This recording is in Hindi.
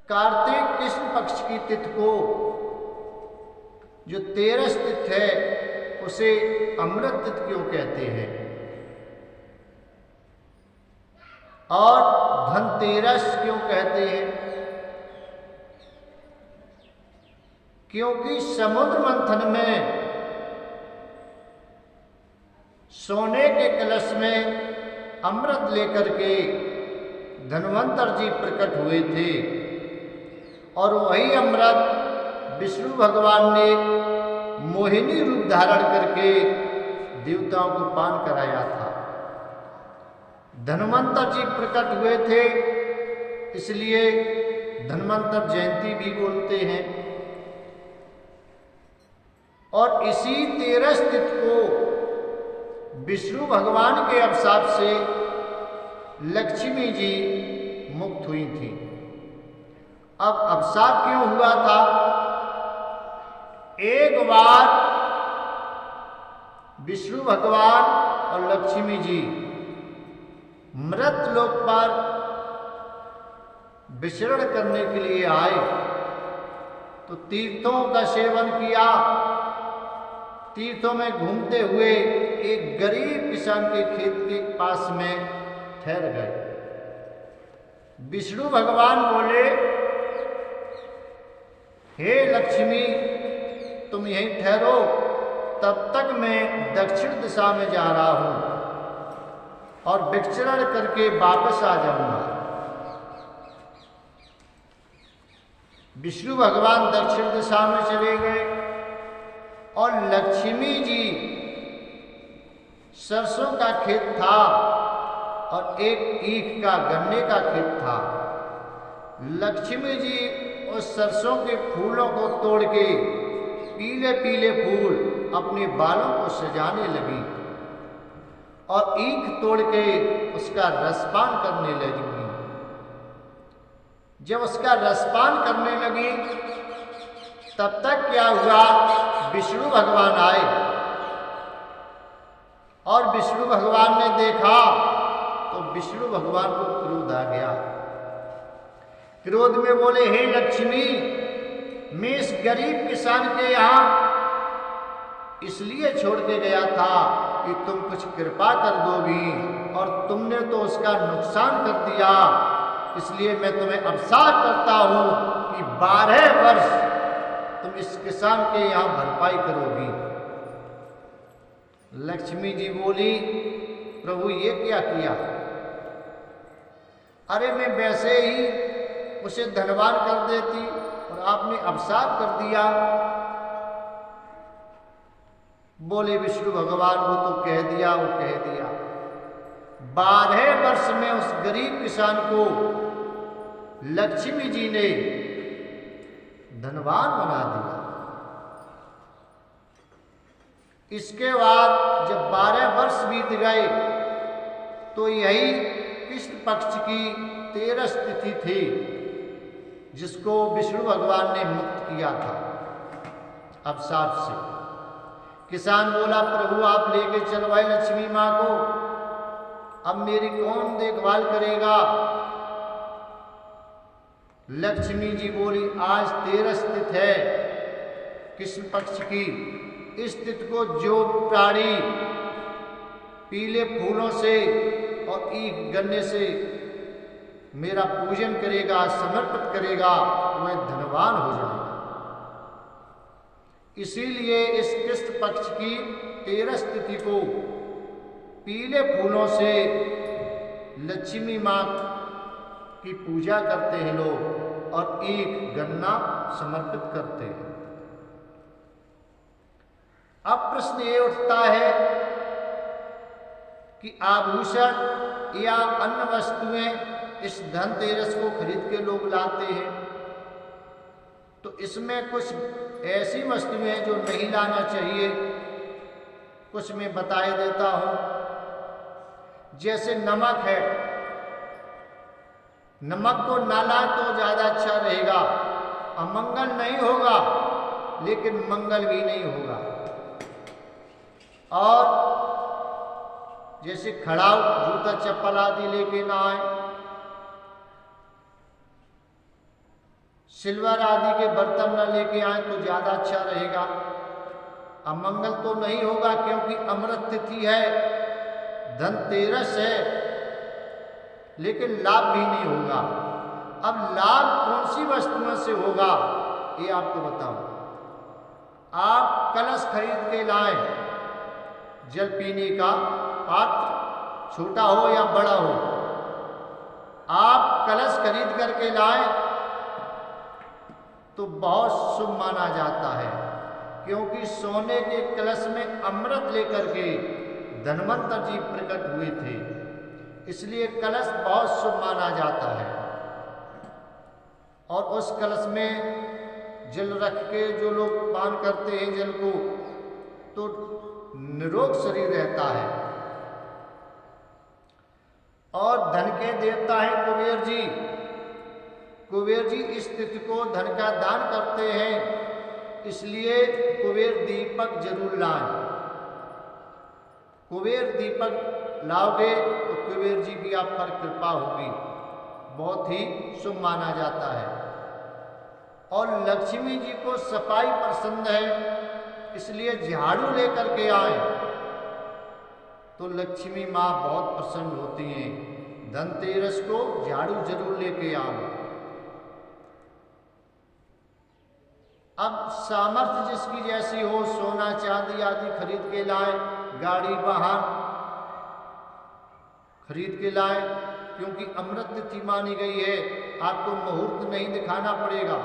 कार्तिक कृष्ण पक्ष की तिथि को जो 13 तिथि है उसे अमृत तिथि क्यों कहते हैं? और धनतेरस क्यों कहते हैं? क्योंकि समुद्र मंथन में सोने के कलश में अमृत लेकर के धन्वंतर जी प्रकट हुए थे और वही अमृत विष्णु भगवान ने मोहिनी रूप धारण करके देवताओं को पान कराया था। धन्वंतर जी प्रकट हुए थे, इसलिए धन्वंतर जयंती भी बोलते हैं। और इसी 13 तिथि को विष्णु भगवान के अभिशाप से लक्ष्मी जी मुक्त हुई थी। अब अभिशाप क्यों हुआ था? एक बार विष्णु भगवान और लक्ष्मी जी मृत लोक पर विचरण करने के लिए आए तो तीर्थों का सेवन किया। तीर्थों में घूमते हुए एक गरीब किसान के खेत के पास में ठहर गए। विष्णु भगवान बोले, हे लक्ष्मी, तुम यहीं ठहरो, तब तक मैं दक्षिण दिशा में जा रहा हूं और विचरण करके वापस आ जाऊंगा। विष्णु भगवान दक्षिण दिशा में चले गए और लक्ष्मी जी, सरसों का खेत था और एक ईख का गन्ने का खेत था। लक्ष्मी जी उस सरसों के फूलों को तोड़ के पीले पीले फूल अपने बालों को सजाने लगी और ईख तोड़ के उसका रसपान करने लगी। जब उसका रसपान करने लगी तब तक क्या हुआ, विष्णु भगवान आए और विष्णु भगवान ने देखा तो विष्णु भगवान को क्रोध आ गया। क्रोध में बोले, हे लक्ष्मी, मैं इस गरीब किसान के यहां इसलिए छोड़ के गया था कि तुम कुछ कृपा कर दोगी और तुमने तो उसका नुकसान कर दिया। इसलिए मैं तुम्हें अभिशाप करता हूं कि 12 वर्ष तुम इस किसान के यहां भरपाई करोगी। लक्ष्मी जी बोली, प्रभु ये क्या किया? अरे मैं वैसे ही उसे धनवान कर देती और आपने अभिशाप कर दिया। बोले विष्णु भगवान, वो तो कह दिया, वो कह दिया। 12 वर्ष में उस गरीब किसान को लक्ष्मी जी ने धनवान बना दिया। इसके बाद जब 12 वर्ष बीत गए तो यही कृष्ण पक्ष की 13 तिथि थी जिसको विष्णु भगवान ने मुक्त किया था अभिशाप से। किसान बोला, प्रभु आप लेके चलो भाई लक्ष्मी माँ को, अब मेरी कौन देखभाल करेगा? लक्ष्मी जी बोली, आज 13 तिथि है कृष्ण पक्ष की। इस तिथि को जो प्राणी पीले फूलों से और ईख गन्ने से मेरा पूजन करेगा, समर्पित करेगा, वह धनवान हो जाएगा। इसीलिए इस कृष्ण पक्ष की 13 तिथि को पीले फूलों से लक्ष्मी माँ की पूजा करते हैं लोग और ईख गन्ना समर्पित करते हैं। अब प्रश्न ये उठता है कि आभूषण या अन्य वस्तुएं इस धनतेरस को खरीद के लोग लाते हैं, तो इसमें कुछ ऐसी वस्तुएं जो नहीं लाना चाहिए, कुछ मैं बता देता हूं। जैसे नमक है, नमक को ना लाए तो ज्यादा अच्छा रहेगा। अमंगल नहीं होगा लेकिन मंगल भी नहीं होगा। और जैसे खड़ाऊ जूता चप्पल आदि लेके ना आए। सिल्वर आदि के बर्तन न लेके आए तो ज़्यादा अच्छा रहेगा। अमंगल तो नहीं होगा क्योंकि अमृत तिथि है, धनतेरस है, लेकिन लाभ भी नहीं होगा। अब लाभ कौन सी वस्तुओं से होगा ये आपको बताऊं। आप कलश खरीद के लाएं, जल पीने का पात्र, छोटा हो या बड़ा हो, आप कलश खरीद करके लाएं तो बहुत शुभ माना जाता है, क्योंकि सोने के कलश में अमृत लेकर के धनवंतर जी प्रकट हुए थे, इसलिए कलश बहुत शुभ माना जाता है। और उस कलश में जल रख के जो लोग पान करते हैं जल को, तो निरोग शरीर रहता है। और धन के देवता हैं कुबेर जी। कुबेर जी इस तिथि को धन का दान करते हैं, इसलिए कुबेर दीपक जरूर लाएं। कुबेर दीपक लाओगे तो कुबेर जी की आप पर कृपा होगी, बहुत ही शुभ माना जाता है। और लक्ष्मी जी को सफाई पसंद है, इसलिए झाड़ू लेकर के आए तो लक्ष्मी माँ बहुत प्रसन्न होती हैं। धनतेरस को झाड़ू जरूर लेके आओ। अब सामर्थ्य जिसकी जैसी हो, सोना चांदी आदि खरीद के लाए, गाड़ी वाहन खरीद के लाए, क्योंकि अमृत तिथि मानी गई है। आपको मुहूर्त नहीं दिखाना पड़ेगा,